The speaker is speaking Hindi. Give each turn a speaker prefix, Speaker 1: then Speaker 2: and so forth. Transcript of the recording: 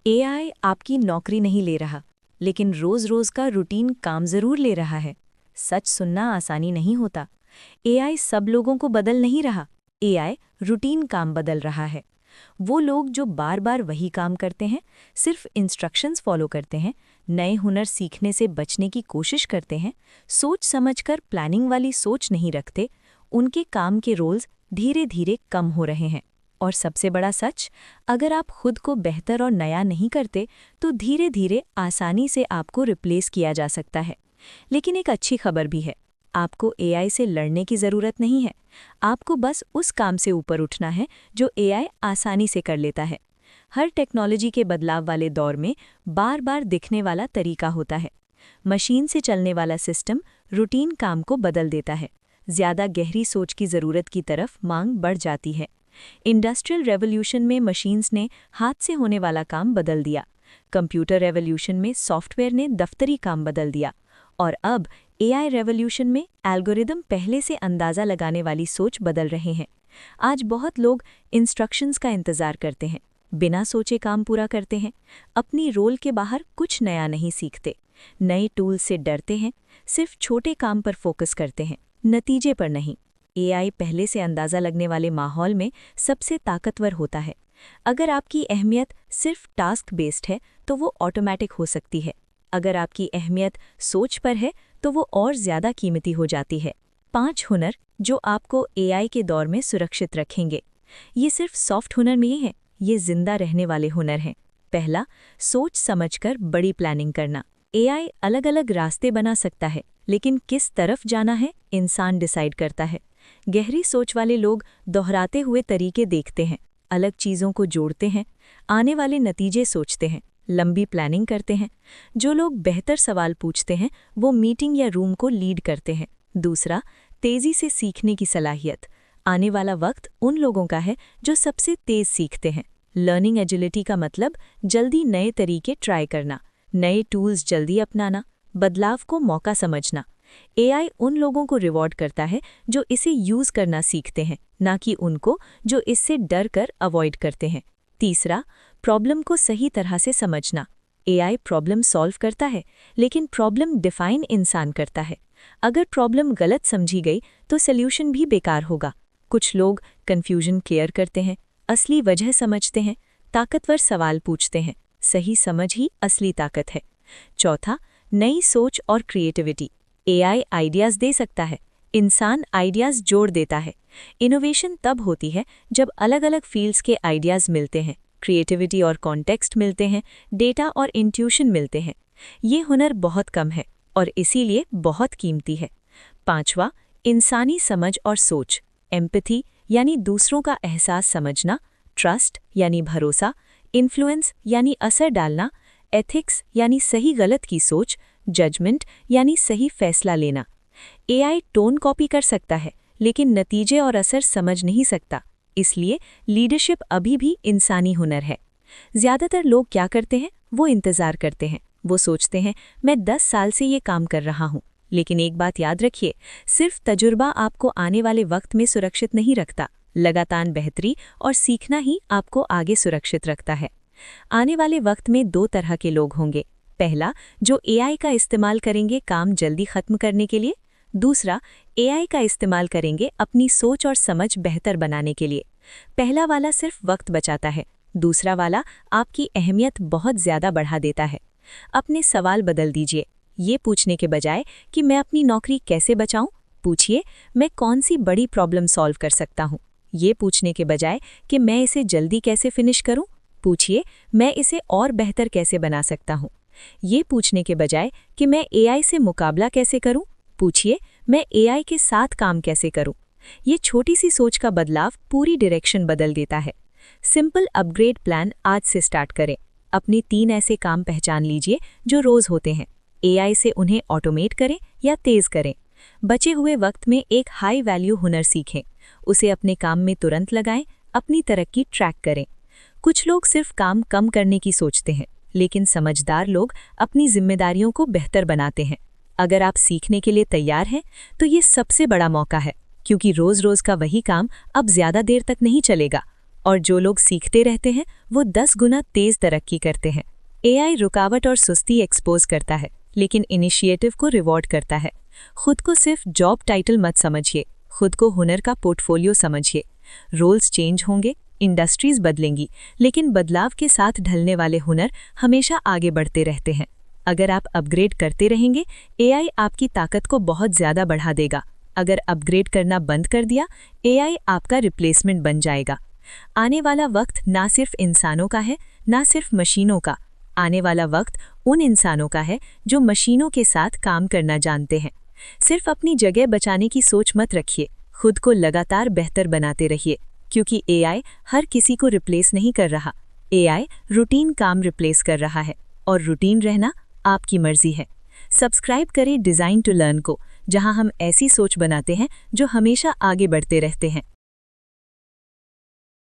Speaker 1: एआई आपकी नौकरी नहीं ले रहा, लेकिन रोज-रोज का रूटीन काम जरूर ले रहा है। सच सुनना आसानी नहीं होता। एआई सब लोगों को बदल नहीं रहा, एआई रूटीन काम बदल रहा है। वो लोग जो बार-बार वही काम करते हैं, सिर्फ इंस्ट्रक्शंस फॉलो करते हैं, नए हुनर सीखने से बचने की कोशिश करते हैं, सोच समझकर प्लानिंग वाली सोच नहीं रखते, उनके काम के रोल्स धीरे-धीरे कम हो रहे हैं। और सबसे बड़ा सच, अगर आप खुद को बेहतर और नया नहीं करते, तो धीरे-धीरे आसानी से आपको रिप्लेस किया जा सकता है। लेकिन एक अच्छी खबर भी है, आपको एआई से लड़ने की ज़रूरत नहीं है। आपको बस उस काम से ऊपर उठना है जो एआई आसानी से कर लेता है। हर टेक्नोलॉजी के बदलाव वाले दौर में बार-बार दिखने वाला तरीका होता है। मशीन से चलने वाला सिस्टम रूटीन काम को बदल देता है। ज़्यादा गहरी सोच की ज़रूरत की तरफ मांग बढ़ जाती है। इंडस्ट्रियल रेवोल्यूशन में मशीन्स ने हाथ से होने वाला काम बदल दिया। कंप्यूटर रेवोल्यूशन में सॉफ्टवेयर ने दफ्तरी काम बदल दिया। और अब एआई रेवोल्यूशन में एल्गोरिदम पहले से अंदाज़ा लगाने वाली सोच बदल रहे हैं। आज बहुत लोग इंस्ट्रक्शंस का इंतज़ार करते हैं, बिना सोचे काम पूरा करते हैं, अपनी रोल के बाहर कुछ नया नहीं सीखते, नए टूल से डरते हैं, सिर्फ छोटे काम पर फोकस करते हैं, नतीजे पर नहीं। एआई पहले से अंदाज़ा लगने वाले माहौल में सबसे ताकतवर होता है। अगर आपकी अहमियत सिर्फ टास्क बेस्ड है, तो वो ऑटोमेटिक हो सकती है। अगर आपकी अहमियत सोच पर है, तो वो और ज़्यादा कीमती हो जाती है। 5 हुनर जो आपको एआई के दौर में सुरक्षित रखेंगे। ये सिर्फ सॉफ्ट हुनर नहीं है, ये जिंदा रहने वाले हुनर हैं। पहला, सोच समझकर बड़ी प्लानिंग करना। एआई अलग-अलग रास्ते बना सकता है, लेकिन किस तरफ जाना है, इंसान डिसाइड करता है। गहरी सोच वाले लोग दोहराते हुए तरीके देखते हैं, अलग चीज़ों को जोड़ते हैं, आने वाले नतीजे सोचते हैं, लंबी प्लानिंग करते हैं। जो लोग बेहतर सवाल पूछते हैं, वो मीटिंग या रूम को लीड करते हैं। दूसरा, तेज़ी से सीखने की सलाहियत। आने वाला वक्त उन लोगों का है जो सबसे तेज़ सीखते हैं। लर्निंग एजिलिटी का मतलब जल्दी नए तरीके ट्राई करना, नए टूल्स जल्दी अपनाना, बदलाव को मौका समझना। एआई उन लोगों को रिवॉर्ड करता है जो इसे यूज़ करना सीखते हैं, ना कि उनको जो इससे डर कर अवॉइड करते हैं। तीसरा, प्रॉब्लम को सही तरह से समझना। एआई प्रॉब्लम सॉल्व करता है, लेकिन प्रॉब्लम डिफाइन इंसान करता है। अगर प्रॉब्लम गलत समझी गई, तो सॉल्यूशन भी बेकार होगा। कुछ लोग कन्फ्यूजन क्लियर करते हैं, असली वजह समझते हैं, ताकतवर सवाल पूछते हैं। सही समझ ही असली ताकत है। चौथा, नई सोच और क्रिएटिविटी। एआई आइडियाज़ दे सकता है, इंसान आइडियाज़ जोड़ देता है। इनोवेशन तब होती है जब अलग-अलग फील्ड्स के आइडियाज़ मिलते हैं, क्रिएटिविटी और कॉन्टेक्स्ट मिलते हैं, डेटा और इंट्यूशन मिलते हैं। ये हुनर बहुत कम है और इसीलिए बहुत कीमती है। पांचवा, इंसानी समझ और सोच। एम्पैथी यानी दूसरों का एहसास समझना, ट्रस्ट यानी भरोसा, इन्फ्लुएंस यानी असर डालना, एथिक्स यानी सही गलत की सोच, जजमेंट यानी सही फैसला लेना। एआई टोन कॉपी कर सकता है, लेकिन नतीजे और असर समझ नहीं सकता। इसलिए लीडरशिप अभी भी इंसानी हुनर है। ज़्यादातर लोग क्या करते हैं, वो इंतज़ार करते हैं। वो सोचते हैं, मैं 10 साल से ये काम कर रहा हूँ। लेकिन एक बात याद रखिए, सिर्फ तजुर्बा आपको आने वाले वक्त में सुरक्षित नहीं रखता। लगातार बेहतरी और सीखना ही आपको आगे सुरक्षित रखता है। आने वाले वक्त में 2 तरह के लोग होंगे। पहला, जो एआई का इस्तेमाल करेंगे काम जल्दी खत्म करने के लिए। दूसरा, एआई का इस्तेमाल करेंगे अपनी सोच और समझ बेहतर बनाने के लिए। पहला वाला सिर्फ वक्त बचाता है, दूसरा वाला आपकी अहमियत बहुत ज़्यादा बढ़ा देता है। अपने सवाल बदल दीजिए। ये पूछने के बजाय कि मैं अपनी नौकरी कैसे बचाऊं, पूछिए मैं कौन सी बड़ी प्रॉब्लम सॉल्व कर सकता हूं। ये पूछने के बजाय कि मैं इसे जल्दी कैसे फिनिश करूं, पूछिए मैं इसे और बेहतर कैसे बना सकता हूं। ये पूछने के बजाय कि मैं एआई से मुकाबला कैसे करूं, पूछिए मैं एआई के साथ काम कैसे करूं। ये छोटी सी सोच का बदलाव पूरी डायरेक्शन बदल देता है। सिंपल अपग्रेड प्लान आज से स्टार्ट करें। अपने 3 ऐसे काम पहचान लीजिए जो रोज होते हैं। एआई से उन्हें ऑटोमेट करें या तेज करें। बचे हुए वक्त में एक हाई वैल्यू हुनर सीखें, उसे अपने काम में तुरंत लगाएं, अपनी तरक्की ट्रैक करें। कुछ लोग सिर्फ काम कम करने की सोचते हैं, लेकिन समझदार लोग अपनी जिम्मेदारियों को बेहतर बनाते हैं। अगर आप सीखने के लिए तैयार हैं, तो ये सबसे बड़ा मौका है, क्योंकि रोज-रोज का वही काम अब ज़्यादा देर तक नहीं चलेगा और जो लोग सीखते रहते हैं वो 10 गुना तेज तरक्की करते हैं। एआई रुकावट और सुस्ती एक्सपोज करता है, लेकिन इनिशिएटिव को रिवॉर्ड करता है। खुद को सिर्फ जॉब टाइटल मत समझिए, खुद को हुनर का पोर्टफोलियो समझिए। रोल्स चेंज होंगे, इंडस्ट्रीज बदलेंगी, लेकिन बदलाव के साथ ढलने वाले हुनर हमेशा आगे बढ़ते रहते हैं। अगर आप अपग्रेड करते रहेंगे, एआई आपकी ताकत को बहुत ज़्यादा बढ़ा देगा। अगर अपग्रेड करना बंद कर दिया, एआई आपका रिप्लेसमेंट बन जाएगा। आने वाला वक्त ना सिर्फ इंसानों का है, ना सिर्फ मशीनों का। आने वाला वक्त उन इंसानों का है जो मशीनों के साथ काम करना जानते हैं। सिर्फ अपनी जगह बचाने की सोच मत रखिए, खुद को लगातार बेहतर बनाते रहिए, क्योंकि एआई हर किसी को रिप्लेस नहीं कर रहा। एआई रूटीन काम रिप्लेस कर रहा है, और रूटीन रहना आपकी मर्जी है। सब्सक्राइब करें डिज़ाइन टू लर्न को, जहां हम ऐसी सोच बनाते हैं जो हमेशा आगे बढ़ते रहते हैं।